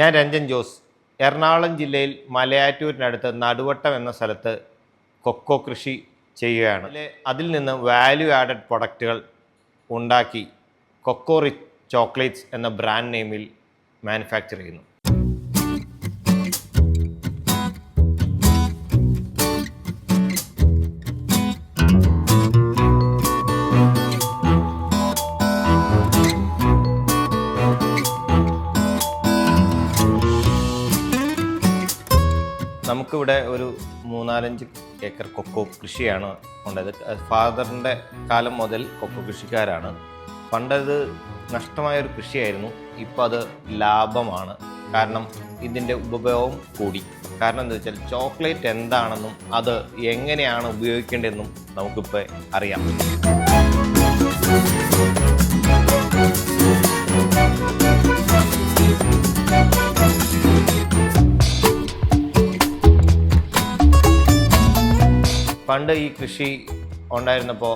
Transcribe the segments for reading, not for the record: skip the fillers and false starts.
ഞാൻ രഞ്ജൻ ജോസ്. എറണാകുളം ജില്ലയിൽ മലയാറ്റൂരിനടുത്ത് നടുവട്ടം എന്ന സ്ഥലത്ത് കൊക്കോ കൃഷി ചെയ്യുകയാണ്. അതിൽ നിന്ന് വാല്യൂ ആഡഡ് പ്രൊഡക്റ്റുകൾ ഉണ്ടാക്കി കൊക്കോ റിച്ച് ചോക്ലേറ്റ്സ് എന്ന ബ്രാൻഡ് നെയിമിൽ മാനുഫാക്ചർ ചെയ്യുന്നു. നമുക്കിവിടെ ഒരു 3-4 ഏക്കർ കൊക്കോ കൃഷിയാണ് ഉള്ളത്. ഫാദറിൻ്റെ കാലം മുതൽ കൊക്കോ കൃഷിക്കാരാണ്. പണ്ടത് നഷ്ടമായൊരു കൃഷിയായിരുന്നു. ഇപ്പോൾ അത് ലാഭമാണ്. കാരണം ഇതിൻ്റെ ഉപയോഗം കൂടി. കാരണം എന്താ വെച്ചാൽ ചോക്ലേറ്റ് എന്താണെന്നും അത് എങ്ങനെയാണ് ഉപയോഗിക്കേണ്ടതെന്നും നമുക്കിപ്പോൾ അറിയാം. പണ്ട് ഈ കൃഷി ഉണ്ടായിരുന്നപ്പോൾ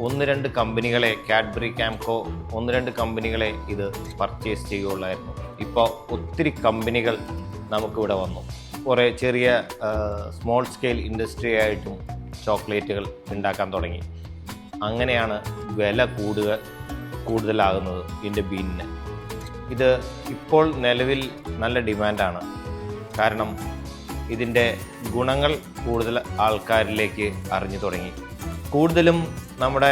1-2 കമ്പനികളെ, കാഡ്ബറി, ക്യാംകോ 1-2 കമ്പനികളെ ഇത് പർച്ചേസ് ചെയ്യുകയുള്ളായിരുന്നു. ഇപ്പോൾ ഒത്തിരി കമ്പനികൾ നമുക്കിവിടെ വന്നു. കുറേ ചെറിയ സ്മോൾ സ്കെയിൽ ഇൻഡസ്ട്രി ആയിട്ടും ചോക്ലേറ്റുകൾ ഉണ്ടാക്കാൻ തുടങ്ങി. അങ്ങനെയാണ് വില കൂടുതലാകുന്നത് ഇതിൻ്റെ ബീനിന്. ഇത് ഇപ്പോൾ നിലവിൽ നല്ല ഡിമാൻഡാണ്. കാരണം ഇതിൻ്റെ ഗുണങ്ങൾ കൂടുതൽ ആൾക്കാരിലേക്ക് അറിഞ്ഞു തുടങ്ങി. കൂടുതലും നമ്മുടെ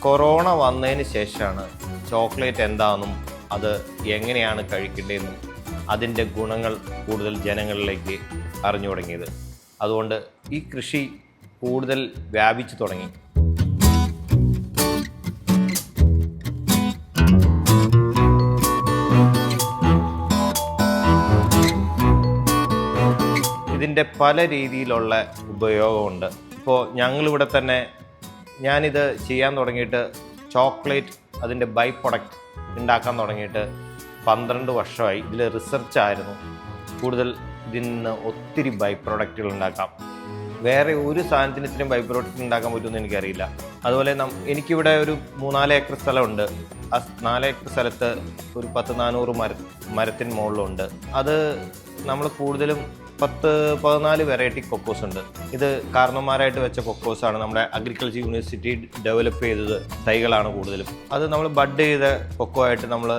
കൊറോണ വന്നതിന് ശേഷമാണ് ചോക്ലേറ്റ് എന്താണെന്നും അത് എങ്ങനെയാണ് കഴിക്കേണ്ടതെന്നും അതിൻ്റെ ഗുണങ്ങൾ കൂടുതൽ ജനങ്ങളിലേക്ക് അറിഞ്ഞു തുടങ്ങിയത്. അതുകൊണ്ട് ഈ കൃഷി കൂടുതൽ വ്യാപിച്ചു തുടങ്ങി. ഇതിൻ്റെ പല രീതിയിലുള്ള ഉപയോഗമുണ്ട്. ഇപ്പോൾ ഞങ്ങളിവിടെ തന്നെ ഞാനിത് ചെയ്യാൻ തുടങ്ങിയിട്ട് ചോക്ലേറ്റ് അതിൻ്റെ ബൈ പ്രൊഡക്റ്റ് ഉണ്ടാക്കാൻ തുടങ്ങിയിട്ട് 12 വർഷമായി. ഇതിൽ റിസർച്ചായിരുന്നു. കൂടുതൽ ഇതിൽ നിന്ന് ഒത്തിരി ബൈ പ്രൊഡക്റ്റുകൾ ഉണ്ടാക്കാം. വേറെ ഒരു സാധനത്തിന് ഇത്രയും ബൈ പ്രൊഡക്റ്റ് ഉണ്ടാക്കാൻ പറ്റുമെന്ന് എനിക്കറിയില്ല. അതുപോലെ എനിക്കിവിടെ ഒരു 3-4 ഏക്കർ സ്ഥലമുണ്ട്. ആ 4 ഏക്കർ സ്ഥലത്ത് ഒരു 10-400 മരത്തിന് മുകളിലുണ്ട്. അത് നമ്മൾ കൂടുതലും 10-14 വെറൈറ്റി കൊക്കോസ് ഉണ്ട്. ഇത് കാരണന്മാരായിട്ട് വെച്ച കൊക്കോസാണ്. നമ്മുടെ അഗ്രികൾച്ചർ യൂണിവേഴ്സിറ്റി ഡെവലപ്പ് ചെയ്തത് തൈകളാണ് കൂടുതലും. അത് നമ്മൾ ബഡ് ചെയ്ത കൊക്കോ ആയിട്ട് നമ്മൾ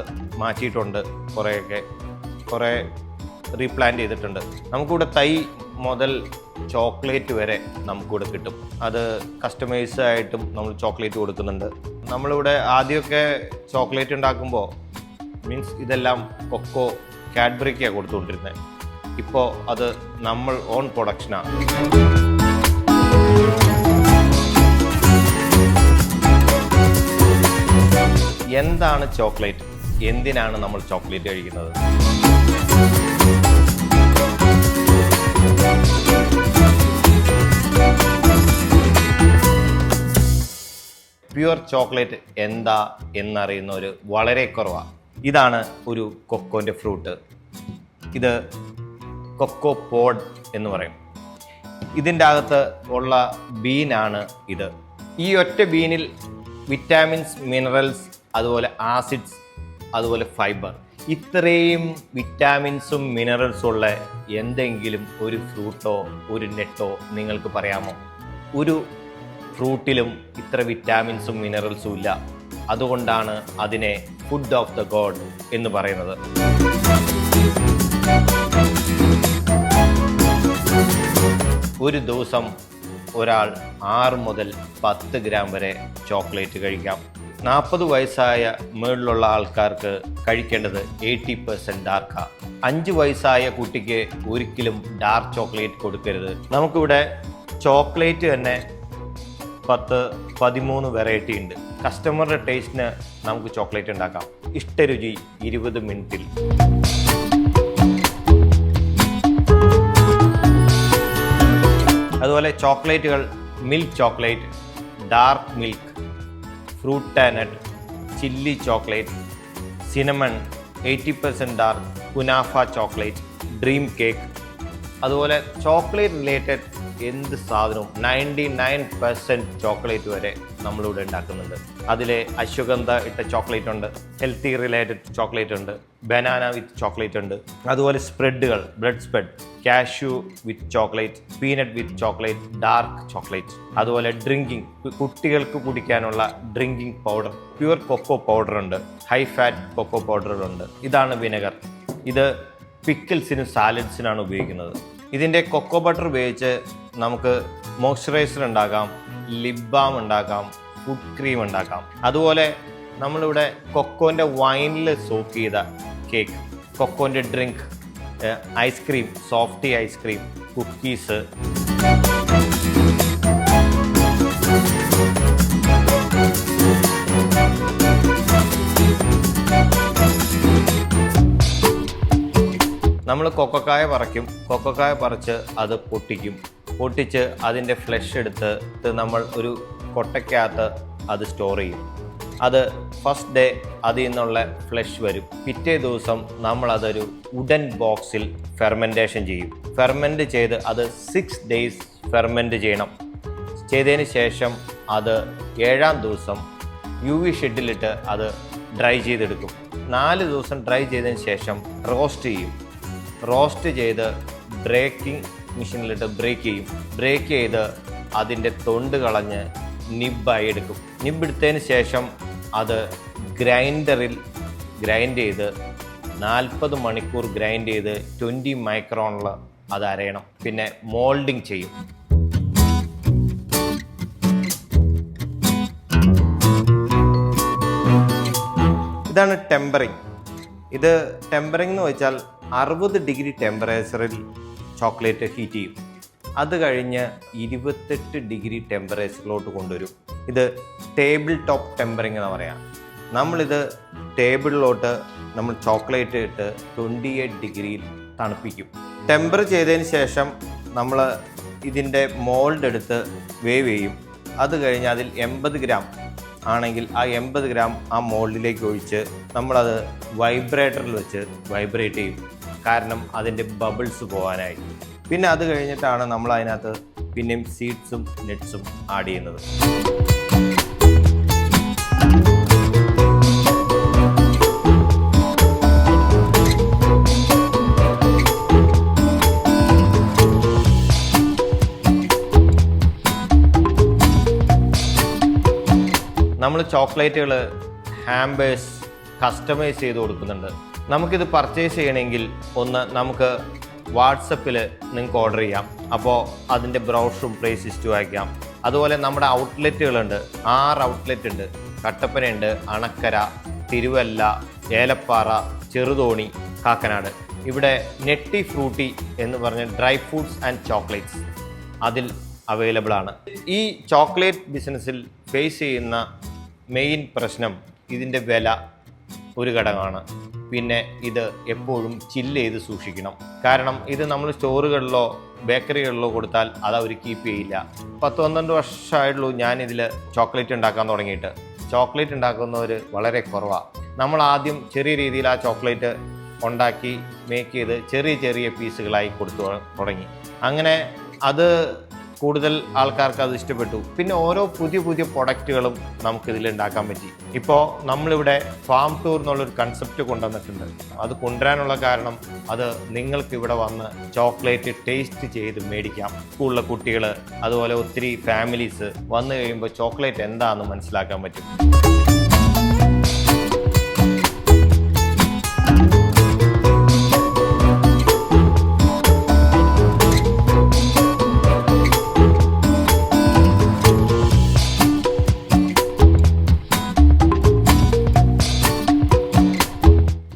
മാറ്റിയിട്ടുണ്ട്. കുറേ റീപ്ലാന്റ് ചെയ്തിട്ടുണ്ട്. നമുക്കിവിടെ തൈ മുതൽ ചോക്ലേറ്റ് വരെ നമുക്കിവിടെ കിട്ടും. അത് കസ്റ്റമൈസ് ആയിട്ടും നമ്മൾ ചോക്ലേറ്റ് കൊടുക്കുന്നുണ്ട്. നമ്മളിവിടെ ആദ്യമൊക്കെ ചോക്ലേറ്റ് ഉണ്ടാക്കുമ്പോൾ ഇതെല്ലാം കൊക്കോ കാഡ്ബറിക്കാണ് കൊടുത്തുകൊണ്ടിരുന്നത്. ഇപ്പോൾ അത് നമ്മൾ ഓൺ പ്രൊഡക്ഷനാണ്. എന്താണ് ചോക്ലേറ്റ്? എന്തിനാണ് നമ്മൾ ചോക്ലേറ്റ് കഴിക്കുന്നത്? പ്യുവർ ചോക്ലേറ്റ് എന്താ എന്നറിയുന്നവർ വളരെ കുറവാണ്. ഇതാണ് ഒരു കൊക്കോൻ്റെ ഫ്രൂട്ട്. ഇത് കൊക്കോ പോഡ് എന്ന് പറയും. ഇതിൻ്റെ അകത്ത് ഉള്ള ബീനാണ് ഇത്. ഈ ഒറ്റ ബീനിൽ വിറ്റാമിൻസ്, മിനറൽസ്, അതുപോലെ ആസിഡ്സ്, അതുപോലെ ഫൈബർ, ഇത്രയും വിറ്റാമിൻസും മിനറൽസും ഉള്ള എന്തെങ്കിലും ഒരു ഫ്രൂട്ടോ ഒരു നെട്ടോ നിങ്ങൾക്ക് പറയാമോ? ഒരു ഫ്രൂട്ടിലും ഇത്ര വിറ്റാമിൻസും മിനറൽസും ഇല്ല. അതുകൊണ്ടാണ് അതിനെ ഫുഡ് ഓഫ് ദ ഗോഡ് എന്ന് പറയുന്നത്. ഒരു ദിവസം ഒരാൾ 6 മുതൽ 10 ഗ്രാം വരെ ചോക്ലേറ്റ് കഴിക്കാം. 40 വയസ്സായ മുകളിലുള്ള ആൾക്കാർക്ക് കഴിക്കേണ്ടത് 80% ഡാർക്കാണ്. 5 വയസ്സായ കുട്ടിക്ക് ഒരിക്കലും ഡാർക്ക് ചോക്ലേറ്റ് കൊടുക്കരുത്. നമുക്കിവിടെ ചോക്ലേറ്റ് തന്നെ 10-13 വെറൈറ്റി ഉണ്ട്. കസ്റ്റമറുടെ ടേസ്റ്റിന് നമുക്ക് ചോക്ലേറ്റ് ഉണ്ടാക്കാം. ഇഷ്ടരുചി 20 മിനിറ്റിൽ. അതുപോലെ ചോക്ലേറ്റുകൾ milk chocolate, dark milk, fruit and nut, chilli chocolate, cinnamon, 80% dark, kunafa chocolate, dream cake. അതുപോലെ ചോക്ലേറ്റ് റിലേറ്റഡ് എന്ത് സാധനവും 99% ചോക്ലേറ്റ് വരെ നമ്മളിവിടെ ഉണ്ടാക്കുന്നുണ്ട്. അതിൽ അശ്വഗന്ധ ഇട്ട ചോക്ലേറ്റ് ഉണ്ട്, ഹെൽത്തി റിലേറ്റഡ് ചോക്ലേറ്റ് ഉണ്ട്, ബനാന വിത്ത് ചോക്ലേറ്റ് ഉണ്ട്, അതുപോലെ സ്പ്രെഡുകൾ, bread spread, cashew with chocolate, peanut with chocolate, dark chocolate, അതുപോലെ ഡ്രിങ്കിങ്, കുട്ടികൾക്ക് കുടിക്കാനുള്ള drinking powder, pure cocoa powder ഉണ്ട്, ഹൈ ഫാറ്റ് കൊക്കോ പൗഡറുകളുണ്ട്. ഇതാണ് വിനെഗർ. ഇത് പിക്കിൾസിനും സാലഡ്സിനാണ് ഉപയോഗിക്കുന്നത്. ഇതിൻ്റെ കൊക്കോ ബട്ടർ ഉപയോഗിച്ച് നമുക്ക് മോയ്സ്ചറൈസർ ഉണ്ടാക്കാം, ലിപ് ബാം ഉണ്ടാക്കാം, ഫുഡ് ക്രീം ഉണ്ടാക്കാം. അതുപോലെ നമ്മളിവിടെ കൊക്കോൻ്റെ വൈനിൽ സോക്ക് ചെയ്ത കേക്ക്, കൊക്കോൻ്റെ drink, ice cream, softy ice cream, cookies. നമ്മൾ കൊക്കോക്കായ പറിക്കും, കൊക്കോക്കായ പറിച്ച് അത് പൊട്ടിച്ച് അതിൻ്റെ ഫ്ലഷ് എടുത്ത് നമ്മൾ ഒരു കൊട്ടയ്ക്കകത്ത് അത് സ്റ്റോർ ചെയ്യും. അത് ഫസ്റ്റ് ഡേ അതിൽ നിന്നുള്ള ഫ്ലഷ് വരും. പിറ്റേ ദിവസം നമ്മളതൊരു വുഡൻ ബോക്സിൽ ഫെർമെൻറ്റേഷൻ ചെയ്യും. ഫെർമെൻറ്റ് ചെയ്ത് അത് 6 days ഫെർമെൻറ്റ് ചെയ്യണം. ചെയ്തതിന് ശേഷം അത് 7ാം ദിവസം UV ഷെഡിലിട്ട് അത് ഡ്രൈ ചെയ്തെടുക്കും. 4 ദിവസം ഡ്രൈ ചെയ്തതിന് ശേഷം റോസ്റ്റ് ചെയ്യും. റോസ്റ്റ് ചെയ്ത് ബ്രേക്കിംഗ് മെഷീനിലിട്ട് ബ്രേക്ക് ചെയ്ത് അതിൻ്റെ തൊണ്ട് കളഞ്ഞ് നിബ്ബായി എടുക്കും. നിബ്ബെടുത്തതിന് ശേഷം അത് ഗ്രൈൻഡറിൽ ഗ്രൈൻഡ് ചെയ്ത് 40 മണിക്കൂർ ഗ്രൈൻഡ് ചെയ്ത് 20 മൈക്രോണിൽ അത് അരയണം. പിന്നെ മോൾഡിങ് ചെയ്യും. ഇതാണ് ടെമ്പറിങ്. ഇത് ടെമ്പറിങ് എന്ന് വെച്ചാൽ 60 ഡിഗ്രി ടെമ്പറേച്ചറിൽ ചോക്ലേറ്റ് ഹീറ്റ് ചെയ്യും. അത് കഴിഞ്ഞ് 28 ഡിഗ്രി ടെമ്പറേച്ചറിലോട്ട് കൊണ്ടുവരും. ഇത് ടേബിൾ ടോപ്പ് ടെമ്പറിങ് എന്ന് പറയാം. നമ്മളിത് ടേബിളിലോട്ട് നമ്മൾ ചോക്ലേറ്റ് ഇട്ട് 28 ഡിഗ്രിയിൽ തണുപ്പിക്കും. ടെമ്പർ ചെയ്തതിന് ശേഷം നമ്മൾ ഇതിൻ്റെ മോൾഡ് എടുത്ത് വേവ് ചെയ്യും. അത് കഴിഞ്ഞ് അതിൽ 80 ഗ്രാം ആണെങ്കിൽ ആ 80 ഗ്രാം ആ മോൾഡിലേക്ക് ഒഴിച്ച് നമ്മളത് വൈബ്രേറ്ററിൽ വെച്ച് വൈബ്രേറ്റ് ചെയ്യും. കാരണം അതിൻ്റെ ബബിൾസ് പോകാനായി. പിന്നെ അത് കഴിഞ്ഞിട്ടാണ് നമ്മൾ അതിനകത്ത് പിന്നെയും സീഡ്സും നട്ട്സും ആഡ് ചെയ്യുന്നത്. നമ്മൾ ചോക്ലേറ്റുകൾ ഹാമ്പേഴ്സ് കസ്റ്റമൈസ് ചെയ്ത് കൊടുക്കുന്നുണ്ട്. നമുക്കിത് പർച്ചേസ് ചെയ്യണമെങ്കിൽ നമുക്ക് വാട്സപ്പിൽ നിങ്ങൾക്ക് ഓർഡർ ചെയ്യാം. അപ്പോൾ അതിൻ്റെ ബ്രൗഷറും പ്രൈസ് ലിസ്റ്റും അയക്കാം. അതുപോലെ നമ്മുടെ ഔട്ട്ലെറ്റുകളുണ്ട്. 6 ഔട്ട്ലെറ്റ് ഉണ്ട്. കട്ടപ്പനയുണ്ട്, അണക്കര, തിരുവല്ല, ഏലപ്പാറ, ചെറുതോണി, കാക്കനാട്. ഇവിടെ നെട്ടി ഫ്രൂട്ടി എന്ന് പറഞ്ഞ ഡ്രൈ ഫ്രൂട്ട്സ് ആൻഡ് ചോക്ലേറ്റ്സ് അതിൽ അവൈലബിൾ ആണ്. ഈ ചോക്ലേറ്റ് ബിസിനസ്സിൽ ഫേസ് ചെയ്യുന്ന മെയിൻ പ്രശ്നം ഇതിൻ്റെ വില ഒരു ഘടകമാണ്. പിന്നെ ഇത് എപ്പോഴും ചില്ല് ചെയ്ത് സൂക്ഷിക്കണം. കാരണം ഇത് നമ്മൾ സ്റ്റോറുകളിലോ ബേക്കറികളിലോ കൊടുത്താൽ അത് അവർ കീപ്പ് ചെയ്യില്ല. 10-12 വർഷമായിട്ടുള്ളൂ ഞാനിതിൽ ചോക്ലേറ്റ് ഉണ്ടാക്കാൻ തുടങ്ങിയിട്ട്. ചോക്ലേറ്റ് ഉണ്ടാക്കുന്നവർ വളരെ കുറവാണ്. നമ്മൾ ആദ്യം ചെറിയ രീതിയിൽ ആ ചോക്ലേറ്റ് ഉണ്ടാക്കി മേക്ക് ചെയ്ത് ചെറിയ പീസുകളായി കൊടുത്തു തുടങ്ങി. അങ്ങനെ അത് കൂടുതൽ ആൾക്കാർക്ക് അത് ഇഷ്ടപ്പെട്ടു. പിന്നെ ഓരോ പുതിയ പ്രൊഡക്റ്റുകളും നമുക്കിതിൽ ഉണ്ടാക്കാൻ പറ്റി. ഇപ്പോൾ നമ്മളിവിടെ ഫാം ടൂർ എന്നുള്ളൊരു കൺസെപ്റ്റ് കൊണ്ടുവന്നിട്ടുണ്ട്. അത് കൊണ്ടുവരാനുള്ള കാരണം അത് നിങ്ങൾക്ക് ഇവിടെ വന്ന് ചോക്ലേറ്റ് ടേസ്റ്റ് ചെയ്ത് മേടിക്കാം. സ്കൂളിലെ കുട്ടികൾ അതുപോലെ ഒത്തിരി ഫാമിലീസ് വന്നു കഴിയുമ്പോൾ ചോക്ലേറ്റ് എന്താണെന്ന് മനസ്സിലാക്കാൻ പറ്റും.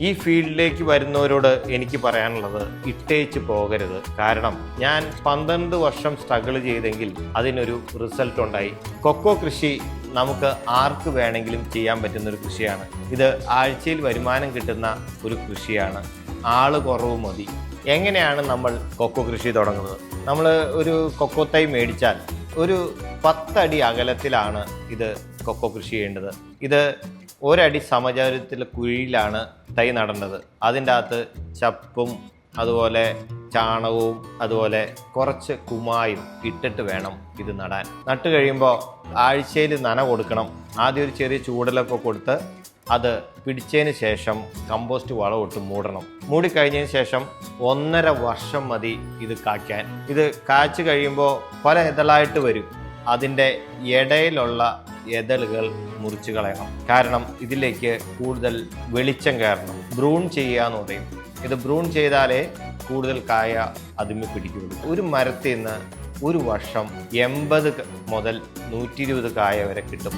ഈ ഫീൽഡിലേക്ക് വരുന്നവരോട് എനിക്ക് പറയാനുള്ളത് ഇട്ടേച്ച് പോകരുത്. കാരണം ഞാൻ 12 വർഷം സ്ട്രഗിൾ ചെയ്തെങ്കിൽ അതിനൊരു റിസൾട്ട് ഉണ്ടായി. കൊക്കോ കൃഷി നമുക്ക് ആർക്ക് വേണമെങ്കിലും ചെയ്യാൻ പറ്റുന്നൊരു കൃഷിയാണ്. ഇത് ആഴ്ചയിൽ വരുമാനം കിട്ടുന്ന ഒരു കൃഷിയാണ്. ആള് കുറവ് മതി. എങ്ങനെയാണ് നമ്മൾ കൊക്കോ കൃഷി തുടങ്ങുന്നത്? നമ്മൾ ഒരു കൊക്കോ തൈ മേടിച്ചാൽ ഒരു 10 അടി അകലത്തിലാണ് ഇത് കൊക്കോ കൃഷി ചെയ്യേണ്ടത്. ഇത് 1 അടി സമചതുരത്തിലെ കുഴിയിലാണ് തൈ നടേണ്ടത്. അതിൻ്റെ അകത്ത് ചപ്പും അതുപോലെ ചാണകവും അതുപോലെ കുറച്ച് കുമ്മായും ഇട്ടിട്ട് വേണം ഇത് നടാൻ. നട്ട് കഴിയുമ്പോൾ ആഴ്ചയിൽ നന കൊടുക്കണം. ആദ്യം ഒരു ചെറിയ ചൂടലൊക്കെ കൊടുത്ത് അത് പിടിച്ചതിന് ശേഷം കമ്പോസ്റ്റ് വളമിട്ട് മൂടണം. മൂടിക്കഴിഞ്ഞതിന് ശേഷം 1.5 വർഷം മതി ഇത് കായ്ക്കാൻ. ഇത് കായ്ച്ചു കഴിയുമ്പോൾ പല ഇതളായിട്ട് വരും. അതിൻ്റെ ഇടയിലുള്ള ഇതളുകൾ മുറിച്ച് കളയണം. കാരണം ഇതിലേക്ക് കൂടുതൽ വെളിച്ചം കയറണം. ബ്രൂൺ ചെയ്യുക എന്ന് പറയും. ഇത് ബ്രൂൺ ചെയ്താലേ കൂടുതൽ കായ അതിന് പിടിക്കുകയുള്ളൂ. ഒരു മരത്തിൽ നിന്ന് ഒരു വർഷം 80 മുതൽ 120 കായ വരെ കിട്ടും.